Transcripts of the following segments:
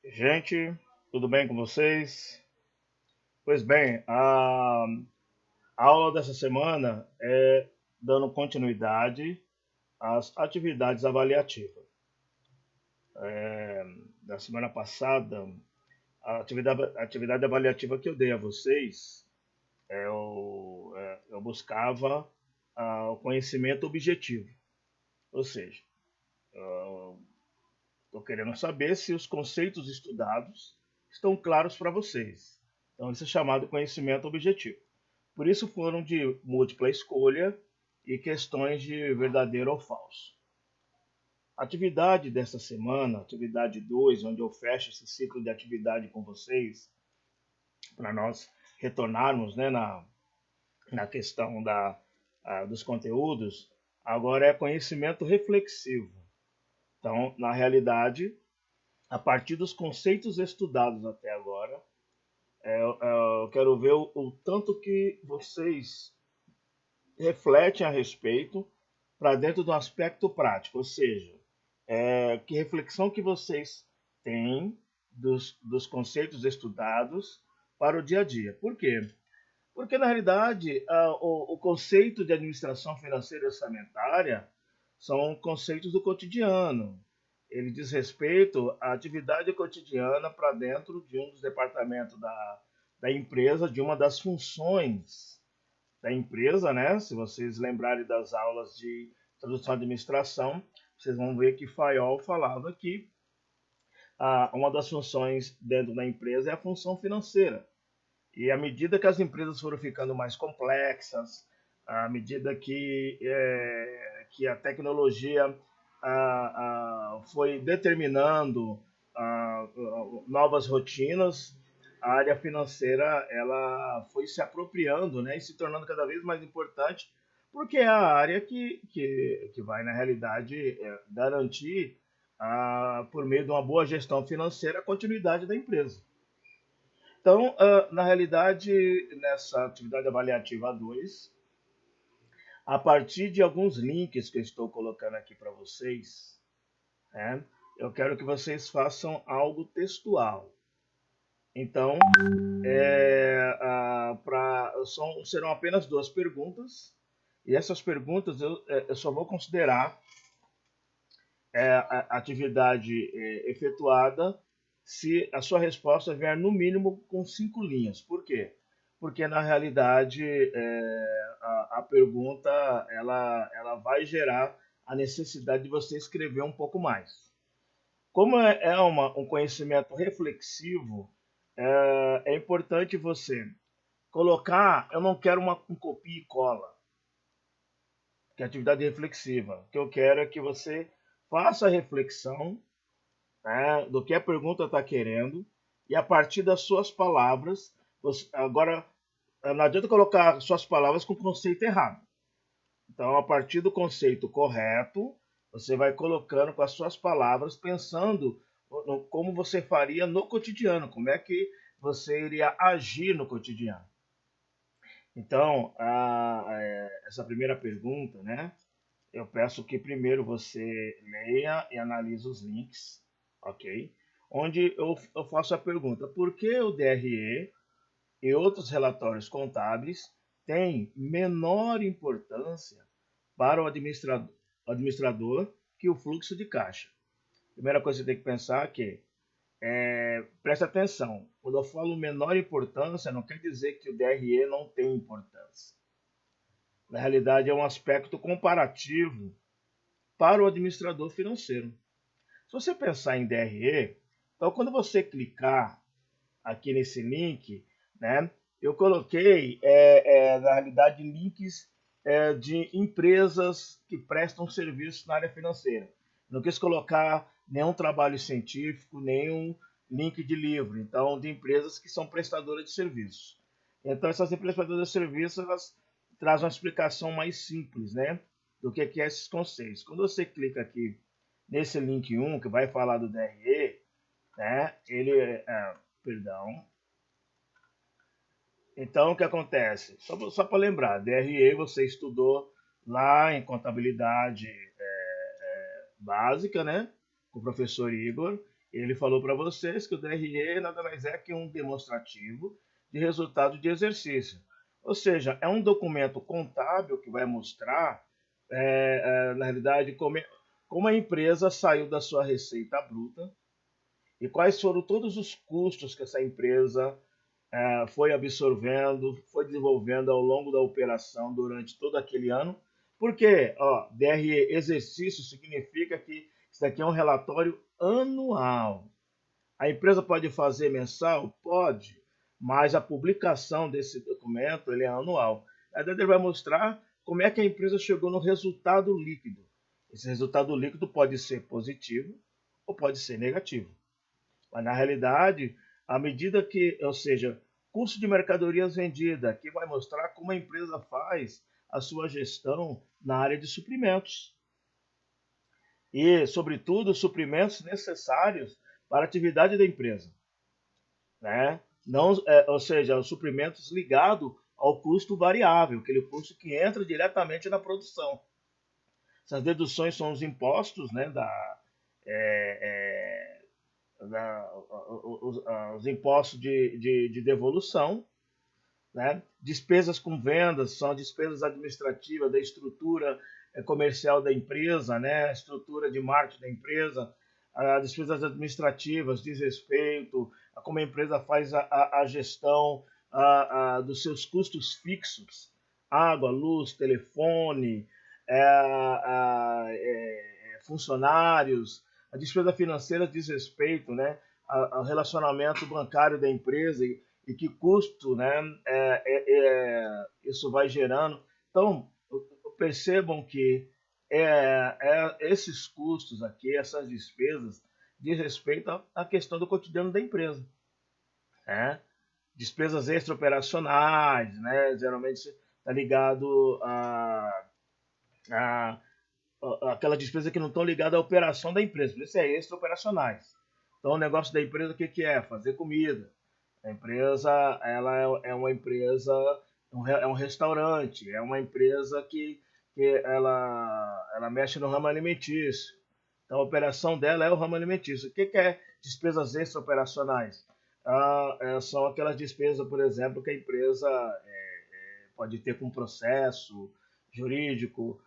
Gente, tudo bem com vocês? Pois bem, a aula dessa semana é dando continuidade às atividades avaliativas. Da semana passada, a atividade avaliativa que eu dei a vocês, eu buscava o conhecimento objetivo, ou seja, estou querendo saber se os conceitos estudados estão claros para vocês. Então, isso é chamado conhecimento objetivo. Por isso foram de múltipla escolha e questões de verdadeiro ou falso. A atividade desta semana, atividade 2, onde eu fecho esse ciclo de atividade com vocês, para nós retornarmos, né, na questão dos conteúdos, agora é conhecimento reflexivo. Então, na realidade, a partir dos conceitos estudados até agora, eu quero ver o tanto que vocês refletem a respeito para dentro do aspecto prático, ou seja, que reflexão que vocês têm dos conceitos estudados para o dia a dia. Por quê? Porque, na realidade, o conceito de administração financeira e orçamentária são conceitos do cotidiano. Ele diz respeito à atividade cotidiana para dentro de um dos departamentos da empresa, de uma das funções da empresa, né? Se vocês lembrarem das aulas de introdução à administração, vocês vão ver que Fayol falava que uma das funções dentro da empresa é a função financeira. E à medida que as empresas foram ficando mais complexas, à medida que a tecnologia foi determinando novas rotinas, a área financeira ela foi se apropriando, né, e se tornando cada vez mais importante, porque é a área que vai, na realidade, garantir, por meio de uma boa gestão financeira, a continuidade da empresa. Então, na realidade, nessa atividade avaliativa 2, a partir de alguns links que eu estou colocando aqui para vocês, né, eu quero que vocês façam algo textual. Então, serão apenas duas perguntas, e essas perguntas eu só vou considerar a atividade efetuada se a sua resposta vier no mínimo com 5 linhas. Por quê? Porque na realidade a pergunta ela vai gerar a necessidade de você escrever um pouco mais. Como um conhecimento reflexivo, é importante você colocar, eu não quero um copia e cola, que é atividade reflexiva. O que eu quero é que você faça a reflexão, né, do que a pergunta está querendo, e a partir das suas palavras, agora não adianta colocar suas palavras com o conceito errado. Então, a partir do conceito correto, você vai colocando com as suas palavras, pensando como você faria no cotidiano, como é que você iria agir no cotidiano. Então, essa primeira pergunta, né? Eu peço que primeiro você leia e analise os links, ok? Onde eu faço a pergunta: por que o DRE e outros relatórios contábeis têm menor importância para o administrador que o fluxo de caixa? Primeira coisa que você tem que pensar é que, presta atenção, quando eu falo menor importância, não quer dizer que o DRE não tem importância. Na realidade, é um aspecto comparativo para o administrador financeiro. Se você pensar em DRE, então quando você clicar aqui nesse link, né, eu coloquei, na realidade, links de empresas que prestam serviço na área financeira. Não quis colocar nenhum trabalho científico, nenhum link de livro, então, de empresas que são prestadoras de serviço. Então, essas empresas prestadoras de serviço, elas trazem uma explicação mais simples, né, do que é esses conceitos. Quando você clica aqui nesse link 1, que vai falar do DRE, né, perdão. Então, o que acontece? Só para lembrar, DRE você estudou lá em contabilidade básica, né? Com o professor Igor. Ele falou para vocês que o DRE nada mais é que um demonstrativo de resultado de exercício. Ou seja, é um documento contábil que vai mostrar, na realidade, como a empresa saiu da sua receita bruta e quais foram todos os custos que essa empresa foi absorvendo, foi desenvolvendo ao longo da operação durante todo aquele ano. Porque, ó, DRE exercício significa que isso daqui é um relatório anual. A empresa pode fazer mensal? Pode, mas a publicação desse documento ele é anual. A ele vai mostrar como é que a empresa chegou no resultado líquido. Esse resultado líquido pode ser positivo ou pode ser negativo. Mas na realidade, à medida que, ou seja, custo de mercadorias vendida, aqui vai mostrar como a empresa faz a sua gestão na área de suprimentos. E, sobretudo, suprimentos necessários para a atividade da empresa, né? Não, ou seja, os suprimentos ligados ao custo variável, aquele custo que entra diretamente na produção. Essas deduções são os impostos, né, os impostos de devolução, né? Despesas com vendas são despesas administrativas da estrutura comercial da empresa, né? A estrutura de marketing da empresa, as despesas administrativas diz respeito a como a empresa faz a gestão dos seus custos fixos, água, luz, telefone, funcionários. A despesa financeira diz respeito, né, ao relacionamento bancário da empresa e que custo, né, isso vai gerando. Então, percebam que esses custos aqui, essas despesas, diz respeito à questão do cotidiano da empresa, né? Despesas extraoperacionais, né? Geralmente está ligado a aquela despesa que não estão ligadas à operação da empresa, por isso é extraoperacionais. Então, o negócio da empresa, o que, que é? Fazer comida. A empresa, ela é uma empresa, é um restaurante, é uma empresa que ela mexe no ramo alimentício. Então, a operação dela é o ramo alimentício. O que, que é despesas extraoperacionais? São aquelas despesas, por exemplo, que a empresa pode ter com processo jurídico,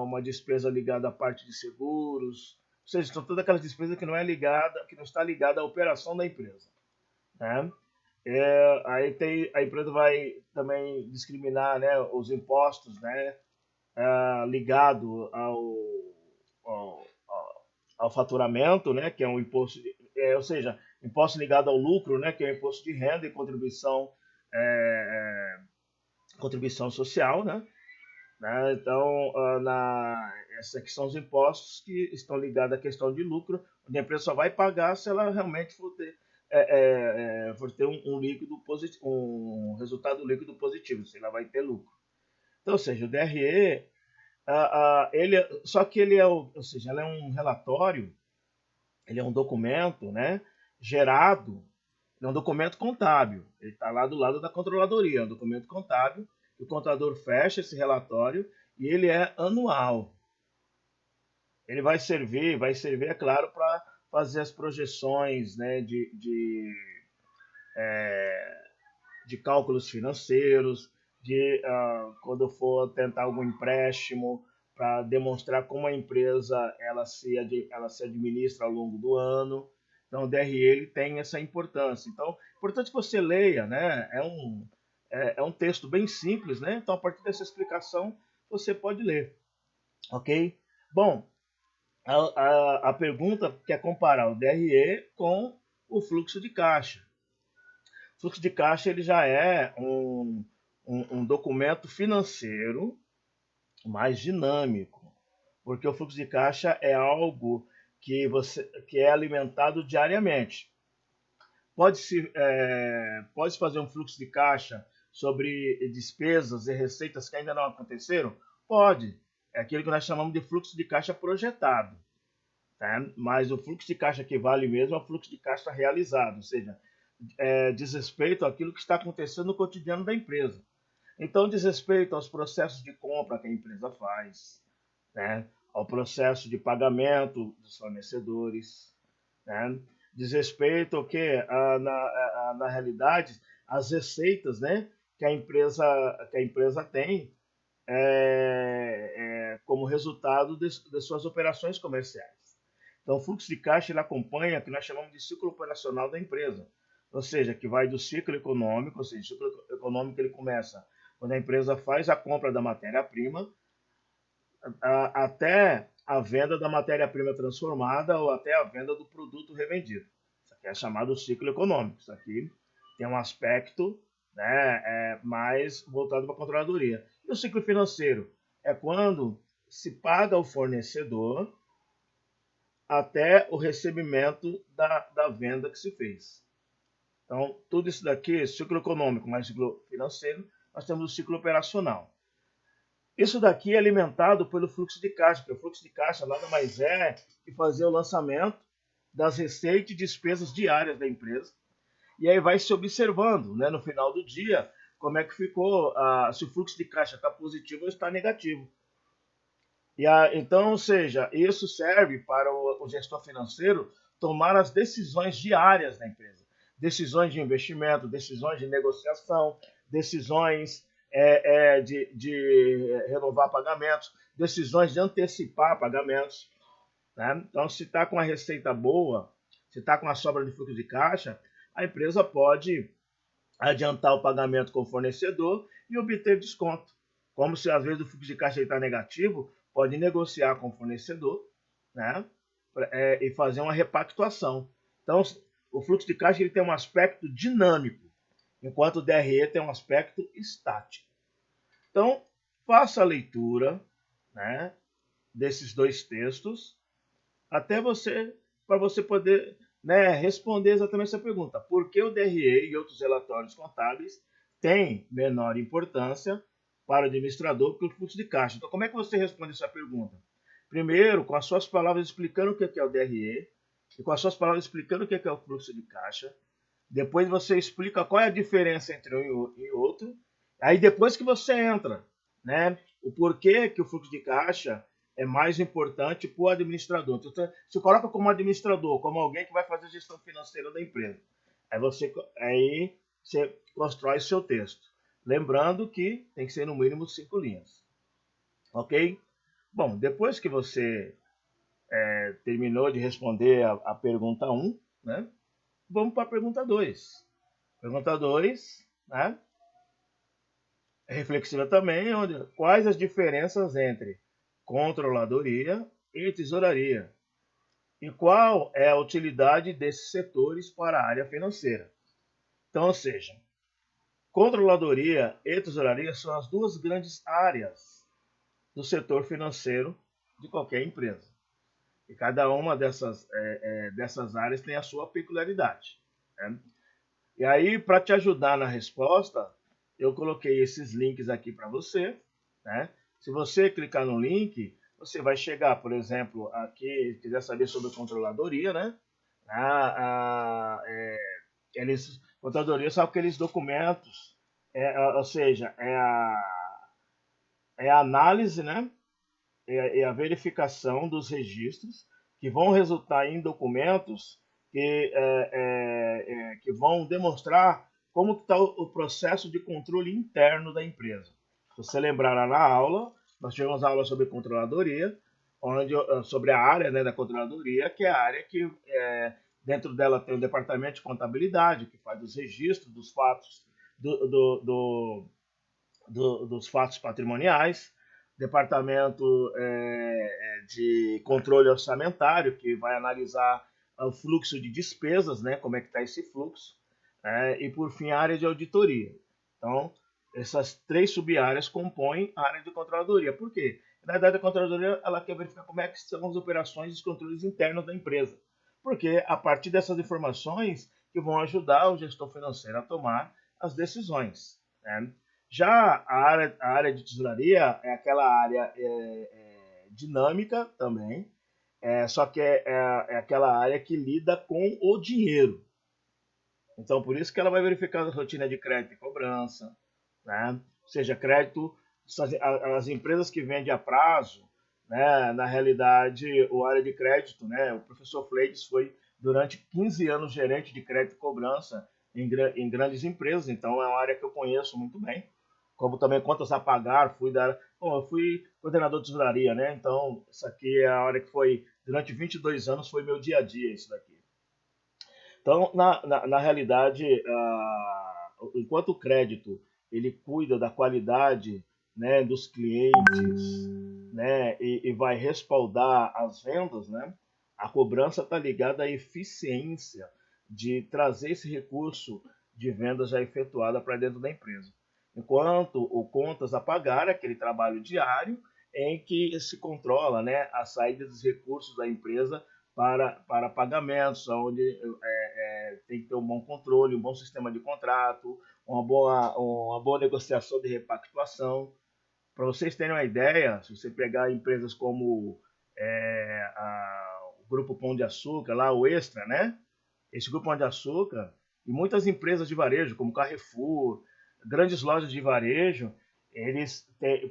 uma despesa ligada à parte de seguros, ou seja, são todas aquelas despesas que não é ligada, que não está ligada à operação da empresa, né? Aí a empresa vai também discriminar, né, os impostos, né, ligado ao, ao faturamento, né, que é um imposto, ou seja, imposto ligado ao lucro, né, que é o imposto de renda e contribuição social, né? Então, essa que são os impostos que estão ligados à questão de lucro, onde a empresa só vai pagar se ela realmente for ter um líquido positivo, um resultado líquido positivo, se ela vai ter lucro. Então, ou seja, o DRE, só que ele ou seja, ele é um relatório, ele é um documento, né, gerado, é um documento contábil. Ele está lá do lado da controladoria, é um documento contábil. O contador fecha esse relatório e ele é anual. Ele vai servir, é claro, para fazer as projeções, né, de cálculos financeiros, quando for tentar algum empréstimo, para demonstrar como a empresa ela se administra ao longo do ano. Então, o DRE ele tem essa importância. Então, é importante que você leia, né? É um texto bem simples, né? Então, a partir dessa explicação, você pode ler, ok? Bom, a pergunta quer comparar o DRE com o fluxo de caixa. O fluxo de caixa ele já é um documento financeiro mais dinâmico, porque o fluxo de caixa é algo que é alimentado diariamente. Pode fazer um fluxo de caixa sobre despesas e receitas que ainda não aconteceram? Pode. É aquilo que nós chamamos de fluxo de caixa projetado. Tá? Mas o fluxo de caixa que vale mesmo é o fluxo de caixa realizado, ou seja, diz respeito àquilo que está acontecendo no cotidiano da empresa. Então, diz respeito aos processos de compra que a empresa faz, né? Ao processo de pagamento dos fornecedores, né? Diz respeito ao que na realidade as receitas, né, que a empresa tem como resultado de suas operações comerciais. Então, o fluxo de caixa ele acompanha o que nós chamamos de ciclo operacional da empresa, ou seja, que vai do ciclo econômico, ou seja, o ciclo econômico ele começa quando a empresa faz a compra da matéria-prima até a venda da matéria-prima transformada ou até a venda do produto revendido. Isso aqui é chamado ciclo econômico. Isso aqui tem um aspecto, né, mais voltado para a controladoria. E o ciclo financeiro é quando se paga o fornecedor até o recebimento da venda que se fez. Então, tudo isso daqui, ciclo econômico mais ciclo financeiro, nós temos o ciclo operacional. Isso daqui é alimentado pelo fluxo de caixa, porque o fluxo de caixa nada mais é que fazer o lançamento das receitas e despesas diárias da empresa. E aí vai se observando, né, no final do dia, como é que ficou, se o fluxo de caixa está positivo ou está negativo. Então, ou seja, isso serve para o gestor financeiro tomar as decisões diárias da empresa. Decisões de investimento, decisões de negociação, decisões de renovar pagamentos, decisões de antecipar pagamentos. Né? Então, se está com a receita boa, se está com a sobra de fluxo de caixa, a empresa pode adiantar o pagamento com o fornecedor e obter desconto. Como se às vezes o fluxo de caixa está negativo, pode negociar com o fornecedor, né? E fazer uma repactuação. Então, o fluxo de caixa ele tem um aspecto dinâmico, enquanto o DRE tem um aspecto estático. Então, faça a leitura, né, desses dois textos, até para você poder, né, responder exatamente essa pergunta. Por que o DRE e outros relatórios contábeis têm menor importância para o administrador que o fluxo de caixa? Então, como é que você responde essa pergunta? Primeiro, com as suas palavras explicando o que é o DRE e com as suas palavras explicando o que é o fluxo de caixa. Depois você explica qual é a diferença entre um e outro. Aí depois que você entra, né, o porquê que o fluxo de caixa é mais importante para o administrador. Então, você coloca como administrador, como alguém que vai fazer a gestão financeira da empresa. Aí você constrói seu texto. Lembrando que tem que ser no mínimo 5 linhas. Ok? Bom, depois que você terminou de responder a pergunta 1, né, vamos para a pergunta 2. Pergunta 2, né, é reflexiva também, onde quais as diferenças entre controladoria e tesouraria? E qual é a utilidade desses setores para a área financeira? Então, ou seja, controladoria e tesouraria são as duas grandes áreas do setor financeiro de qualquer empresa. E cada uma dessas áreas tem a sua peculiaridade. Né? E aí, para te ajudar na resposta, eu coloquei esses links aqui para você. Né? Se você clicar no link, você vai chegar, por exemplo, aqui, quiser saber sobre controladoria, né? Controladoria são aqueles documentos, ou seja, é a análise, né? É a verificação dos registros que vão resultar em documentos que vão demonstrar como está o processo de controle interno da empresa. Se você lembrar lá na aula, nós tivemos aula sobre controladoria, sobre a área, né, da controladoria, que é a área que dentro dela tem o departamento de contabilidade, que faz os registros dos fatos dos fatos patrimoniais, departamento de controle orçamentário, que vai analisar o fluxo de despesas, né, como é que está esse fluxo, e por fim a área de auditoria. Então, essas três sub-áreas compõem a área de controladoria. Por quê? Na verdade, a controladoria ela quer verificar como é que são as operações e os controles internos da empresa. Porque a partir dessas informações que vão ajudar o gestor financeiro a tomar as decisões. Né? Já a área de tesouraria é aquela área dinâmica também, só que é aquela área que lida com o dinheiro. Então, por isso que ela vai verificar a rotina de crédito e cobrança, né? Ou seja, crédito, as empresas que vendem a prazo, né? Na realidade, o área de crédito, né? O professor Fleides foi durante 15 anos gerente de crédito e cobrança em grandes empresas, então é uma área que eu conheço muito bem. Como também contas a pagar, bom, eu fui coordenador de tesouraria, né? Então, isso aqui é a área que foi, durante 22 anos, foi meu dia a dia, isso daqui. Então, na realidade, enquanto o crédito ele cuida da qualidade, né, dos clientes, né, e vai respaldar as vendas, né, a cobrança está ligada à eficiência de trazer esse recurso de venda já efetuada para dentro da empresa. Enquanto o contas a pagar é aquele trabalho diário em que se controla, né, a saída dos recursos da empresa para pagamentos, onde tem que ter um bom controle, um bom sistema de contrato, uma boa negociação de repactuação. Para vocês terem uma ideia, se você pegar empresas como o Grupo Pão de Açúcar, lá o Extra, né? Esse Grupo Pão de Açúcar e muitas empresas de varejo, como Carrefour, grandes lojas de varejo,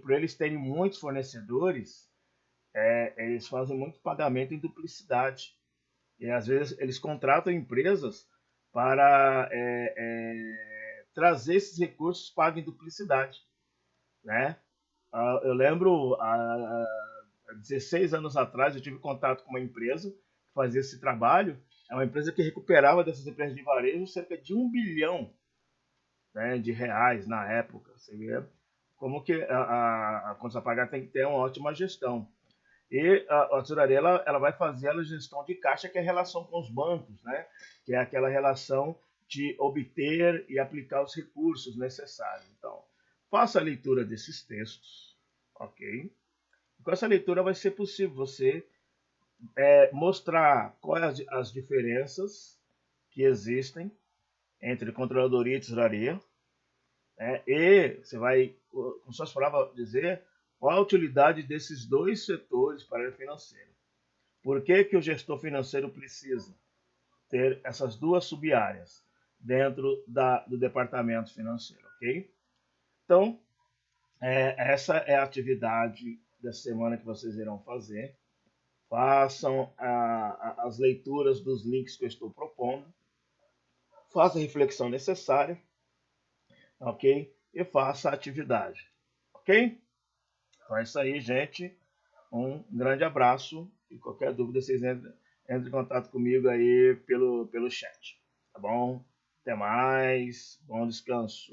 por eles terem muitos fornecedores, eles fazem muito pagamento em duplicidade. E às vezes eles contratam empresas para trazer esses recursos pagos em duplicidade, né? Eu lembro, há 16 anos atrás, eu tive contato com uma empresa que fazia esse trabalho. É uma empresa que recuperava dessas empresas de varejo cerca de 1 bilhão, né, de reais na época. Você vê como que a conta a pagar tem que ter uma ótima gestão. E a tesouraria ela vai fazer a gestão de caixa, que é a relação com os bancos, né? Que é aquela relação de obter e aplicar os recursos necessários. Então, faça a leitura desses textos, ok? Com essa leitura vai ser possível você mostrar quais as diferenças que existem entre controladoria e tesouraria, né? E você vai, com suas palavras, dizer qual a utilidade desses dois setores para a área financeira. Por que, que o gestor financeiro precisa ter essas duas sub-áreas dentro do departamento financeiro, ok? Então, essa é a atividade da semana que vocês irão fazer. Façam as leituras dos links que eu estou propondo. Faça a reflexão necessária, ok? E faça a atividade, ok? Então é isso aí, gente. Um grande abraço e qualquer dúvida vocês entrem em contato comigo aí pelo chat, tá bom? Até mais, bom descanso.